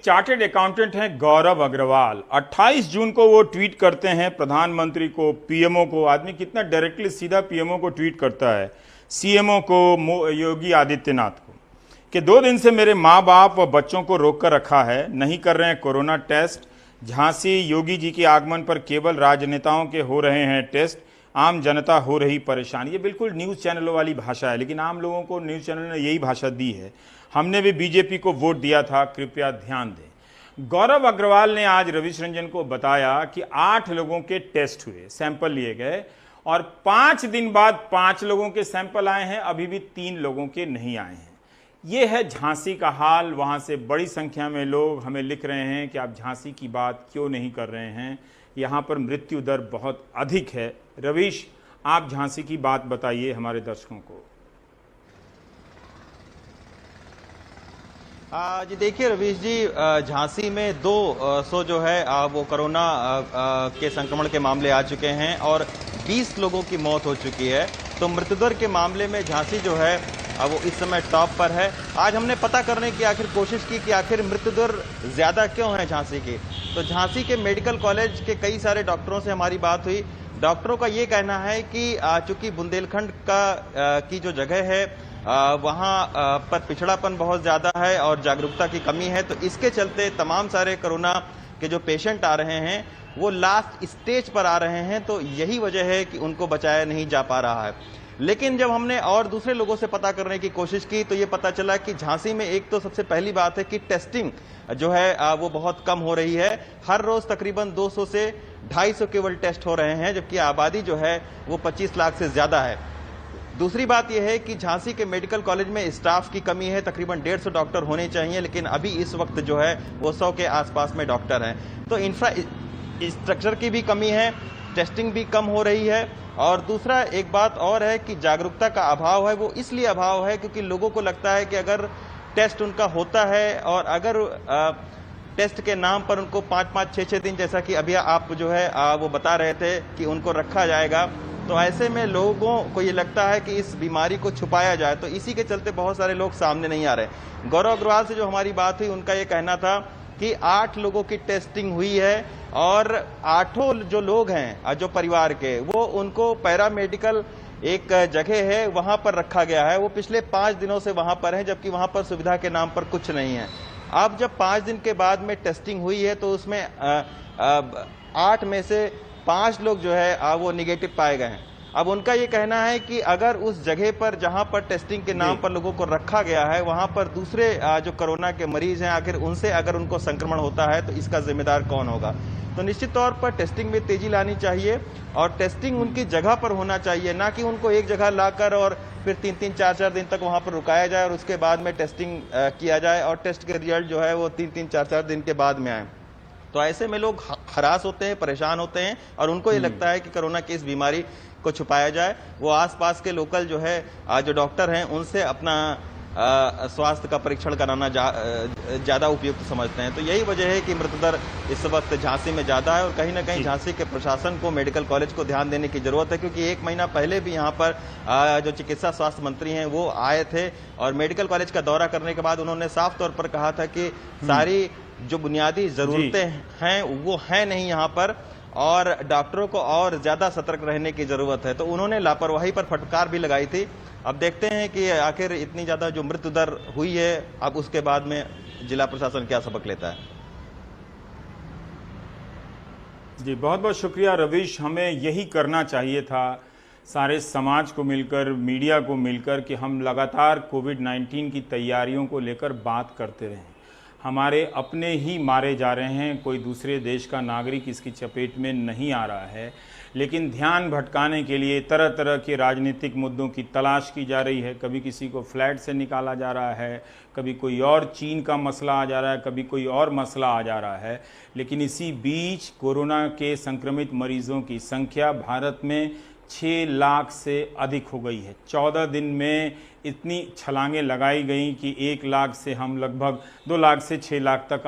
एक chartered accountant हैं गौरव अग्रवाल। 28 जून को वो ट्वीट करते हैं प्रधानमंत्री को, पीएमओ को। आदमी कितना डायरेक्टली सीधा पीएमओ को ट्वीट करता है, सीएमओ को, योगी आदित्यनाथ को, कि 2 दिन से मेरे माँ बाप व बच्चों को रोक कर रखा है, नहीं कर रहे हैं कोरोना टेस्ट। झांसी, योगी जी के आगमन पर केवल राजनेताओं के हो रहे हैं टेस्ट, आम जनता हो रही परेशान। ये बिल्कुल न्यूज़ चैनलों वाली भाषा है, लेकिन आम लोगों को न्यूज़ चैनल ने यही भाषा दी है। हमने भी बीजेपी को वोट दिया था, कृपया ध्यान दें। गौरव अग्रवाल ने आज रविश रंजन को बताया कि 8 लोगों के टेस्ट हुए, सैंपल लिए गए, और 5 दिन बाद 5 लोगों के सैंपल आए हैं, अभी भी 3 लोगों के नहीं आए हैं। ये है झांसी का हाल। वहाँ से बड़ी संख्या में लोग हमें लिख रहे हैं कि आप झांसी की बात क्यों नहीं कर रहे हैं, यहाँ पर मृत्यु दर बहुत अधिक है। रविश, आप झांसी की बात बताइए हमारे दर्शकों को। जी देखिए रवीश जी, झांसी में 200 जो है वो कोरोना के संक्रमण के मामले आ चुके हैं और 20 लोगों की मौत हो चुकी है। तो मृत्युदर के मामले में झांसी जो है वो इस समय टॉप पर है। आज हमने पता करने की आखिर कोशिश की कि आखिर मृत्युदर ज्यादा क्यों है झांसी की। तो झांसी के मेडिकल कॉलेज के कई सारे डॉक्टरों से हमारी बात हुई। डॉक्टरों का ये कहना है कि चूंकि बुंदेलखंड की जो जगह है वहां पर पिछड़ापन बहुत ज्यादा है और जागरूकता की कमी है, तो इसके चलते तमाम सारे कोरोना के जो पेशेंट आ रहे हैं वो लास्ट स्टेज पर आ रहे हैं। तो यही वजह है कि उनको बचाया नहीं जा पा रहा है। लेकिन जब हमने और दूसरे लोगों से पता करने की कोशिश की तो ये पता चला कि झांसी में एक तो सबसे पहली बात है कि टेस्टिंग जो है वो बहुत कम हो रही है। हर रोज तकरीबन 200 से 250 केवल टेस्ट हो रहे हैं, जबकि आबादी जो है वो 25 लाख से ज्यादा है। दूसरी बात यह है कि झांसी के मेडिकल कॉलेज में स्टाफ की कमी है। तकरीबन 150 डॉक्टर होने चाहिए, लेकिन अभी इस वक्त जो है वो 100 के आसपास में डॉक्टर हैं। तो इंफ्रास्ट्रक्चर की भी कमी है, टेस्टिंग भी कम हो रही है। और दूसरा एक बात और है कि जागरूकता का अभाव है। वो इसलिए अभाव है क्योंकि लोगों को लगता है कि अगर टेस्ट उनका होता है और अगर टेस्ट के नाम पर उनको 5-5, 6-6 दिन, जैसा कि अभी आप जो है वो बता रहे थे कि उनको रखा जाएगा, तो ऐसे में लोगों को ये लगता है कि इस बीमारी को छुपाया जाए। तो इसी के चलते बहुत सारे लोग सामने नहीं आ रहे। गौरव अग्रवाल से जो हमारी बात हुई, उनका ये कहना था कि 8 लोगों की टेस्टिंग हुई है और 8 जो लोग हैं जो परिवार के, वो उनको पैरामेडिकल एक जगह है वहां पर रखा गया है। वो पिछले 5 दिनों से वहां पर है, जबकि वहां पर सुविधा के नाम पर कुछ नहीं है। अब जब 5 दिन के बाद में टेस्टिंग हुई है तो उसमें 8 में से 5 लोग जो है वो निगेटिव पाए गए हैं। अब उनका ये कहना है कि अगर उस जगह पर जहां पर टेस्टिंग के नाम पर लोगों को रखा गया है वहां पर दूसरे जो कोरोना के मरीज हैं, आखिर उनसे अगर उनको संक्रमण होता है तो इसका जिम्मेदार कौन होगा। तो निश्चित तौर पर टेस्टिंग में तेजी लानी चाहिए और टेस्टिंग उनकी जगह पर होना चाहिए, ना कि उनको एक जगह लाकर और फिर 3-3, 4-4 दिन तक वहां पर रुकाया जाए और उसके बाद में टेस्टिंग किया जाए और टेस्ट के रिजल्ट जो है वो 3-3, 4-4 दिन के बाद में आए। तो ऐसे में लोग हरास होते हैं, परेशान होते हैं और उनको ये लगता है कि कोरोना की इस बीमारी को छुपाया जाए। वो आसपास के लोकल जो है जो डॉक्टर हैं उनसे अपना स्वास्थ्य का परीक्षण कराना ज्यादा उपयुक्त समझते हैं। तो यही वजह है कि मृत्युदर इस वक्त झांसी में ज्यादा है और कहीं ना कहीं झांसी के प्रशासन को, मेडिकल कॉलेज को ध्यान देने की जरूरत है, क्योंकि 1 महीना पहले भी यहाँ पर जो चिकित्सा स्वास्थ्य मंत्री हैं वो आए थे और मेडिकल कॉलेज का दौरा करने के बाद उन्होंने साफ तौर पर कहा था कि सारी जो बुनियादी जरूरतें हैं वो हैं नहीं यहाँ पर और डॉक्टरों को और ज्यादा सतर्क रहने की जरूरत है। तो उन्होंने लापरवाही पर फटकार भी लगाई थी। अब देखते हैं कि आखिर इतनी ज्यादा जो मृत्यु दर हुई है, अब उसके बाद में जिला प्रशासन क्या सबक लेता है। जी बहुत बहुत शुक्रिया रविश। हमें यही करना चाहिए था, सारे समाज को मिलकर, मीडिया को मिलकर, कि हम लगातार कोविड-19 की तैयारियों को लेकर बात करते रहें। हमारे अपने ही मारे जा रहे हैं, कोई दूसरे देश का नागरिक इसकी चपेट में नहीं आ रहा है। लेकिन ध्यान भटकाने के लिए तरह तरह के राजनीतिक मुद्दों की तलाश की जा रही है। कभी किसी को फ्लैट से निकाला जा रहा है, कभी कोई और चीन का मसला आ जा रहा है, कभी कोई और मसला आ जा रहा है। लेकिन इसी बीच कोरोना के संक्रमित मरीजों की संख्या भारत में 6 लाख से अधिक हो गई है। 14 दिन में इतनी छलांगें लगाई गई कि 1 लाख से हम लगभग 2 लाख से 6 लाख तक